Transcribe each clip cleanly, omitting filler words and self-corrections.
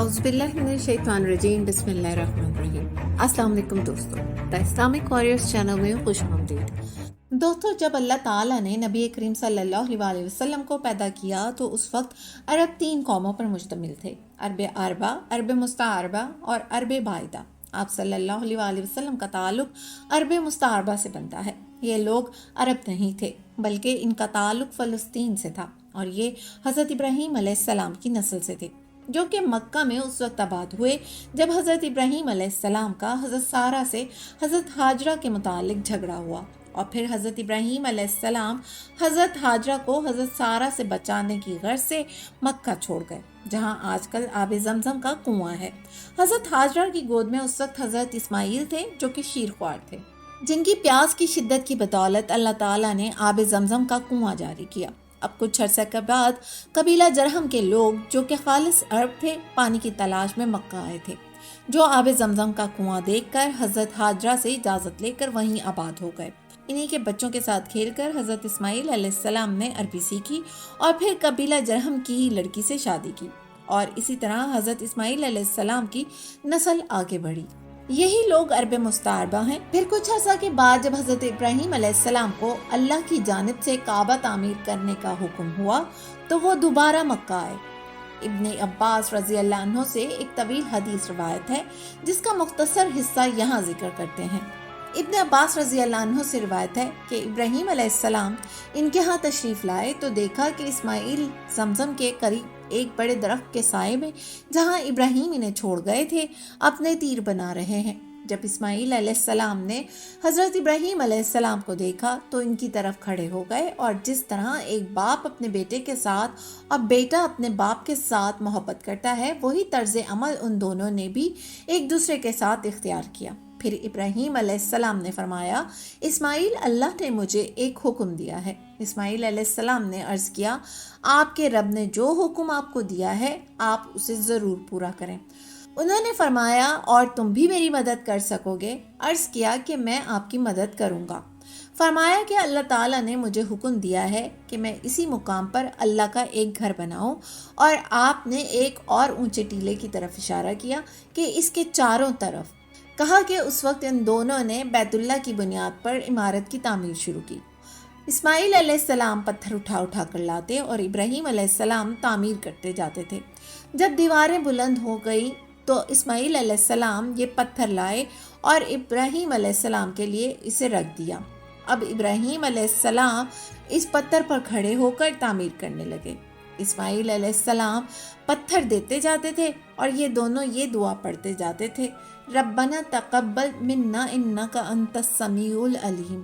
औज़ुबिल्लाहिमिनश्शैतानिर्रजीम बिस्मिल्लाहिर्रहमानिर्रहीम। अस्सलाम वालेकुम दोस्तों, द इस्लामिक वॉरियर्स चैनल में खुश आमदीद। दोस्तों, जब अल्लाह ताला ने नबी करीम सल्लल्लाहु अलैहि वसल्लम को पैदा किया तो उस वक्त अरब 3 कौमों पर मुश्तमिल थे, अरब अरबा, अरब मुस्ताअरबा और अरब बाइदा। आप सल्लल्लाहु अलैहि वसल्लम का ताल्लुक अरब मुस्ताअरबा से बनता है। ये लोग अरब नहीं थे, बल्कि इनका ताल्लुक फ़लस्तीन से था और ये हज़रत इब्राहीम अलैहिस्सलाम की नस्ल से थे, जो कि मक्का में उस वक्त आबाद हुए जब हज़रत इब्राहीम अलैहिस्सलाम का हज़रत सारा से हज़रत हाजरा के मुतालिक झगड़ा हुआ और फिर हज़रत इब्राहीम अलैहिस्सलाम हज़रत हाजरा को हज़रत सारा से बचाने की गर्ज से मक्का छोड़ गए, जहां आजकल आब ज़मज़म का कुआं है। हज़रत हाजरा की गोद में उस वक्त हज़रत इस्माइल थे, जो कि शीरख्वार थे, जिनकी प्यास की शिद्दत की बदौलत अल्लाह ताला ने आब ज़मज़म का कुआं जारी किया। अब कुछ अरसे के बाद कबीला जरहम के लोग, जो कि खालिस अरब थे, पानी की तलाश में मक्का आए थे, जो आब ज़मज़म का कुआं देखकर हज़रत हाजरा से इजाज़त लेकर वहीं आबाद हो गए। इन्हीं के बच्चों के साथ खेलकर हज़रत इस्माइल अलैहिस्सलाम ने अरबी सीखी और फिर कबीला जरहम की ही लड़की से शादी की और इसी तरह हज़रत इस्माइल अलैहिस्सलाम की नस्ल आगे बढ़ी। यही लोग अरब मुस्तारबा हैं। फिर कुछ अर्सा के बाद जब हज़रत इब्राहीम अलैहिस्सलाम को अल्लाह की जानिब से काबा तामीर करने का हुक्म हुआ तो वो दोबारा मक्का आए। इब्ने अब्बास रज़ी अल्लाह अन्हु से एक तवील हदीस रवायत है, जिसका मुख्तसर हिस्सा यहाँ जिक्र करते हैं। इब्ने अब्बास रज़ी अल्लाह अन्हु से रिवायत है कि इब्राहीम अलैहिस्सलाम इनके यहाँ तशरीफ़ लाए तो देखा कि इस्माइल ज़मज़म के करीब एक बड़े दरख्त के साए में, जहाँ इब्राहीम इन्हें छोड़ गए थे, अपने तीर बना रहे हैं। जब इस्माइल अलैहिस्सलाम ने हज़रत इब्राहीम अलैहिस्सलाम को देखा तो इनकी तरफ खड़े हो गए और जिस तरह एक बाप अपने बेटे के साथ और बेटा अपने बाप के साथ मोहब्बत करता है, वही तर्ज अमल उन दोनों ने भी एक दूसरे के साथ इख्तियार किया। फिर इब्राहीम अलैहिस्सलाम ने फरमाया, इस्माइल, अल्लाह ने मुझे एक हुक्म दिया है। इस्माइल अलैहिस्सलाम ने अर्ज़ किया, आपके रब ने जो हुक्म आपको दिया है आप उसे ज़रूर पूरा करें। उन्होंने फरमाया, और तुम भी मेरी मदद कर सकोगे? अर्ज़ किया कि मैं आपकी मदद करूँगा। फरमाया कि अल्लाह ताला ने मुझे हुक्म दिया है कि मैं इसी मुकाम पर अल्लाह का एक घर बनाऊं, और आपने एक और ऊंचे टीले की तरफ इशारा किया कि इसके चारों तरफ। कहा कि उस वक्त इन दोनों ने बैतुल्लाह की बुनियाद पर इमारत की तामीर शुरू की। इस्माइल अलैहिस्सलाम पत्थर उठा उठा कर लाते और इब्राहीम अलैहिस्सलाम तामीर करते जाते थे। जब दीवारें बुलंद हो गई तो इस्माइल अलैहिस्सलाम ये पत्थर लाए और इब्राहीम अलैहिस्सलाम के लिए इसे रख दिया। अब इब्राहीम अलैहिस्सलाम इस पत्थर पर खड़े होकर तामीर करने लगे। इस्माइल अलैहिस्सलाम पत्थर देते जाते थे और ये दोनों ये दुआ पढ़ते जाते थे, रब्बना तक़ब्बल मिन्ना इन्नका अंतस समीउल अलीम।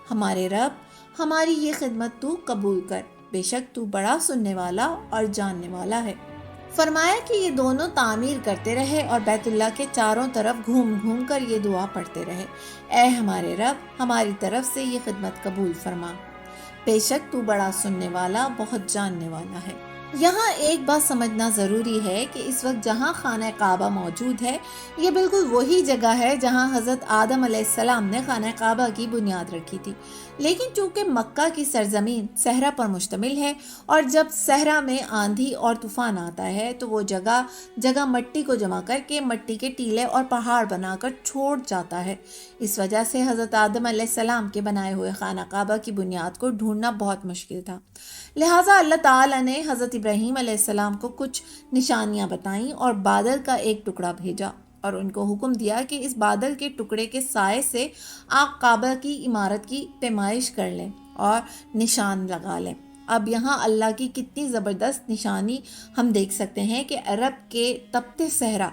हमारे रब, हमारी ये खिदमत तू कबूल कर, बेशक तू बड़ा सुनने वाला और जानने वाला है। फरमाया कि ये दोनों तामीर करते रहे और बैतुल्लाह के चारों तरफ घूम घूम कर ये दुआ पढ़ते रहे, ऐ हमारे रब, हमारी तरफ से ये खिदमत कबूल फरमा, बेशक तू बड़ा सुनने वाला, बहुत जानने वाला है। यहाँ एक बात समझना ज़रूरी है कि इस वक्त जहाँ खाना काबा मौजूद है, ये बिल्कुल वही जगह है जहाँ हज़रत आदम अलैहिस्सलाम ने खाना काबा की बुनियाद रखी थी। लेकिन चूँकि मक्का की सरजमीन सहरा पर मुश्तमिल है और जब सहरा में आंधी और तूफ़ान आता है तो वो जगह जगह मट्टी को जमा करके मट्टी के टीले और पहाड़ बनाकर छोड़ जाता है। इस वजह से हज़रत आदम अलैहिस्सलाम के बनाए हुए खाना काबा की बुनियाद को ढूंढना बहुत मुश्किल था। लिहाजा अल्लाह ताला ने हज़रत इब्राहीम अलैहिस्सलाम को कुछ निशानियां बताईं और बादल का एक टुकड़ा भेजा और उनको हुक्म दिया कि इस बादल के टुकड़े के साए से आप काबा की इमारत की पैमाइश कर लें और निशान लगा लें। अब यहाँ अल्लाह की कितनी ज़बरदस्त निशानी हम देख सकते हैं कि अरब के तपते सहरा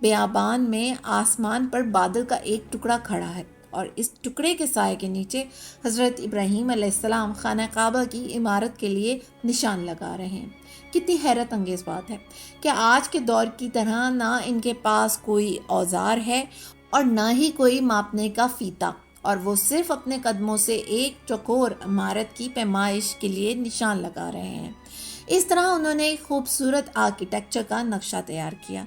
बियाबान में आसमान पर बादल का एक टुकड़ा खड़ा है और इस टुकड़े के साए के नीचे हज़रत इब्राहीम अलैहिस्सलाम खाना काबा की इमारत के लिए निशान लगा रहे हैं। कितनी हैरत अंगेज़ बात है कि आज के दौर की तरह ना इनके पास कोई औजार है और ना ही कोई मापने का फीता, और वो सिर्फ अपने कदमों से एक चौकोर इमारत की पैमाइश के लिए निशान लगा रहे हैं। इस तरह उन्होंने एक खूबसूरत आर्किटेक्चर का नक्शा तैयार किया।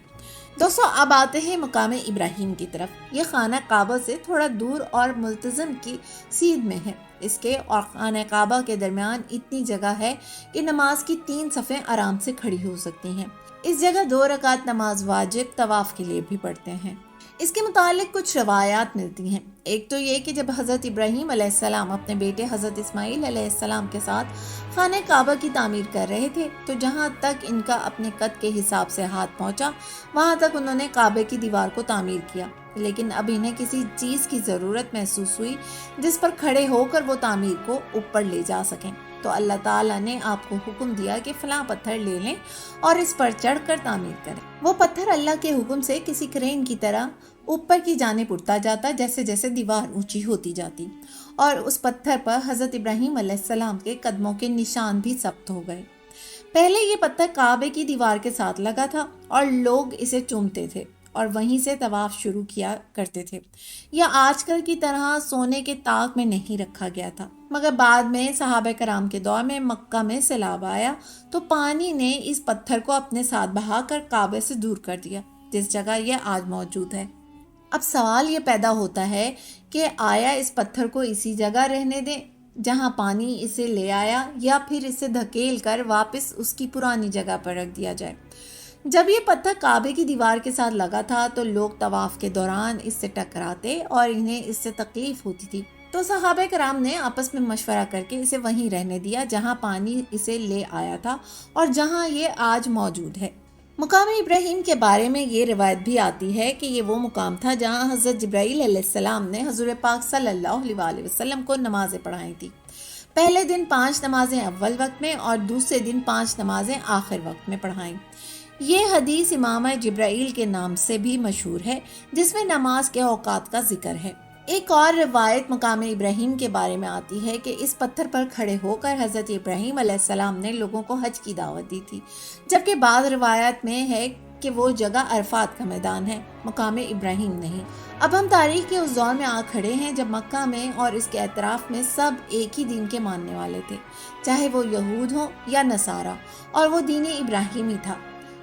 दोस्तों, अब आते हैं मकाम इब्राहीम की तरफ। ये खाना काबा से थोड़ा दूर और मुल्तज़म की सीध में है। اس کے اور خانہ کعبہ کے درمیان اتنی جگہ ہے کہ نماز کی 3 صفیں آرام سے کھڑی ہو سکتی ہیں۔ اس جگہ 2 رکعت نماز واجب طواف کے لیے بھی پڑھتے ہیں۔ اس کے متعلق کچھ روایات ملتی ہیں۔ ایک تو یہ کہ جب حضرت ابراہیم علیہ السلام اپنے بیٹے حضرت اسماعیل علیہ السلام کے ساتھ خانہ کعبہ کی تعمیر کر رہے تھے تو جہاں تک ان کا اپنے قد کے حساب سے ہاتھ پہنچا وہاں تک انہوں نے کعبے کی دیوار کو تعمیر کیا، لیکن اب انہیں کسی چیز کی ضرورت محسوس ہوئی جس پر کھڑے ہو کر وہ تعمیر کو اوپر لے جا سکیں، تو اللہ تعالیٰ نے آپ کو حکم دیا کہ فلاں پتھر لے لیں اور اس پر چڑھ کر تعمیر کریں۔ وہ پتھر اللہ کے حکم سے کسی کرین کی طرح اوپر کی جانب اٹھتا جاتا جیسے جیسے دیوار اونچی ہوتی جاتی، اور اس پتھر پر حضرت ابراہیم علیہ السلام کے قدموں کے نشان بھی ثبت ہو گئے۔ پہلے یہ پتھر کعبے کی دیوار کے ساتھ لگا تھا اور لوگ اسے چومتے تھے اور وہیں سے طواف شروع کیا کرتے تھے۔ یہ آج کل کی طرح سونے کے طاق میں نہیں رکھا گیا تھا، مگر بعد میں صحابہ کرام کے دور میں مکہ میں سیلاب آیا تو پانی نے اس پتھر کو اپنے ساتھ بہا کر کعبے سے دور کر دیا، جس جگہ یہ آج موجود ہے۔ اب سوال یہ پیدا ہوتا ہے کہ آیا اس پتھر کو اسی جگہ رہنے دیں جہاں پانی اسے لے آیا، یا پھر اسے دھکیل کر واپس اس کی پرانی جگہ پر رکھ دیا جائے۔ جب یہ پتھر کعبے کی دیوار کے ساتھ لگا تھا تو لوگ طواف کے دوران اس سے ٹکراتے اور انہیں اس سے تکلیف ہوتی تھی، تو صحابہ کرام نے آپس میں مشورہ کر کے اسے وہیں رہنے دیا جہاں پانی اسے لے آیا تھا اور جہاں یہ آج موجود ہے۔ مقام ابراہیم کے بارے میں یہ روایت بھی آتی ہے کہ یہ وہ مقام تھا جہاں حضرت جبرائیل علیہ السلام نے حضور پاک صلی اللہ علیہ وسلم کو نمازیں پڑھائی تھی۔ پہلے دن 5 نمازیں اول وقت میں اور دوسرے دن 5 نمازیں آخر وقت میں پڑھائیں۔ یہ حدیث امام جبرائیل کے نام سے بھی مشہور ہے، جس میں نماز کے اوقات کا ذکر ہے۔ ایک اور روایت مقام ابراہیم کے بارے میں آتی ہے کہ اس پتھر پر کھڑے ہو کر حضرت ابراہیم علیہ السلام نے لوگوں کو حج کی دعوت دی تھی، جبکہ بعض روایات میں ہے کہ وہ جگہ عرفات کا میدان ہے، مقام ابراہیم نہیں۔ اب ہم تاریخ کے اس دور میں آ کھڑے ہیں جب مکہ میں اور اس کے اطراف میں سب ایک ہی دین کے ماننے والے تھے، چاہے وہ یہود ہوں یا نصارہ، اور وہ دین ابراہیمی تھا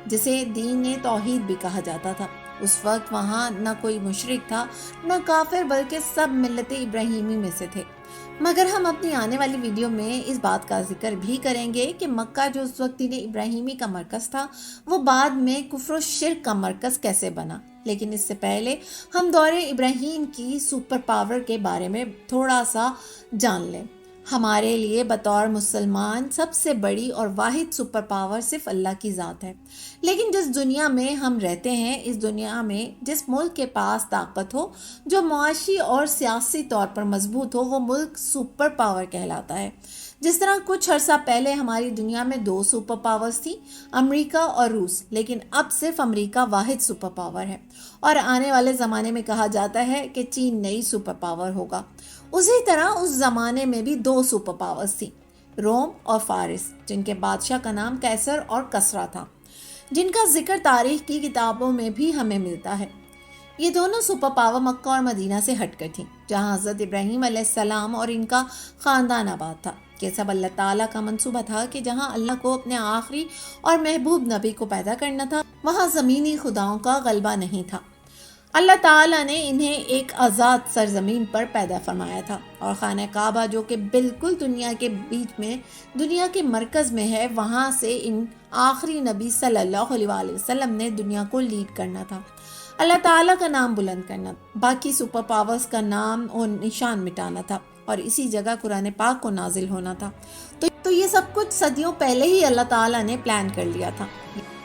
جسے دین توحید بھی کہا جاتا تھا۔ اس وقت وہاں نہ کوئی مشرک تھا نہ کافر، بلکہ سب ملت ابراہیمی میں سے تھے۔ مگر ہم اپنی آنے والی ویڈیو میں اس بات کا ذکر بھی کریں گے کہ مکہ جو اس وقت دین ابراہیمی کا مرکز تھا وہ بعد میں کفر و شرک کا مرکز کیسے بنا۔ لیکن اس سے پہلے ہم دور ابراہیم کی سپر پاور کے بارے میں تھوڑا سا جان لیں۔ ہمارے لیے بطور مسلمان سب سے بڑی اور واحد سپر پاور صرف اللہ کی ذات ہے، لیکن جس دنیا میں ہم رہتے ہیں، اس دنیا میں جس ملک کے پاس طاقت ہو، جو معاشی اور سیاسی طور پر مضبوط ہو، وہ ملک سپر پاور کہلاتا ہے۔ جس طرح کچھ عرصہ پہلے ہماری دنیا میں 2 سپر پاورز تھیں، امریکہ اور روس، لیکن اب صرف امریکہ واحد سپر پاور ہے، اور آنے والے زمانے میں کہا جاتا ہے کہ چین نئی سپر پاور ہوگا۔ اسی طرح اس زمانے میں بھی 2 سپر پاورز تھیں، روم اور فارس، جن کے بادشاہ کا نام کیسر اور کسرا تھا، جن کا ذکر تاریخ کی کتابوں میں بھی ہمیں ملتا ہے۔ یہ دونوں سپر پاور مکہ اور مدینہ سے ہٹ کر تھیں، جہاں حضرت ابراہیم علیہ السلام اور ان کا خاندان آباد تھا۔ یہ سب اللہ تعالیٰ کا منصوبہ تھا کہ جہاں اللہ کو اپنے آخری اور محبوب نبی کو پیدا کرنا تھا، وہاں زمینی خداؤں کا غلبہ نہیں تھا۔ اللہ تعالیٰ نے انہیں ایک آزاد سرزمین پر پیدا فرمایا تھا، اور خانہ کعبہ جو کہ بالکل دنیا کے بیچ میں، دنیا کے مرکز میں ہے، وہاں سے ان آخری نبی صلی اللہ علیہ وسلم نے دنیا کو لیڈ کرنا تھا، اللہ تعالیٰ کا نام بلند کرنا، باقی سپر پاورز کا نام اور نشان مٹانا تھا، اور اسی جگہ قرآن پاک کو نازل ہونا تھا۔ تو یہ سب کچھ صدیوں پہلے ہی اللہ تعالیٰ نے پلان کر لیا تھا۔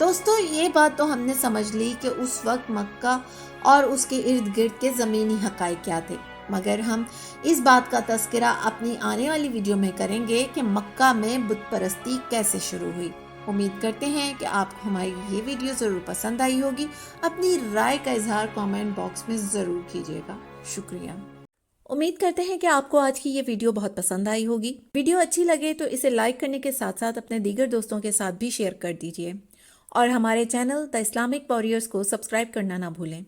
دوستو، یہ بات تو ہم نے سمجھ لی کہ اس وقت مکہ اور اس کے ارد گرد کے زمینی حقائق کیا تھے، مگر ہم اس بات کا تذکرہ اپنی آنے والی ویڈیو میں کریں گے کہ مکہ میں بت پرستی کیسے شروع ہوئی۔ امید کرتے ہیں کہ آپ کو ہماری یہ ویڈیو ضرور پسند آئی ہوگی۔ اپنی رائے کا اظہار کامنٹ باکس میں ضرور کیجیے گا۔ شکریہ۔ امید کرتے ہیں کہ آپ کو آج کی یہ ویڈیو بہت پسند آئی ہوگی۔ ویڈیو اچھی لگے تو اسے لائک کرنے کے ساتھ ساتھ اپنے دیگر دوستوں کے ساتھ بھی شیئر کر دیجیے، اور ہمارے چینل دی اسلامک واریئرز کو سبسکرائب کرنا نہ بھولیں۔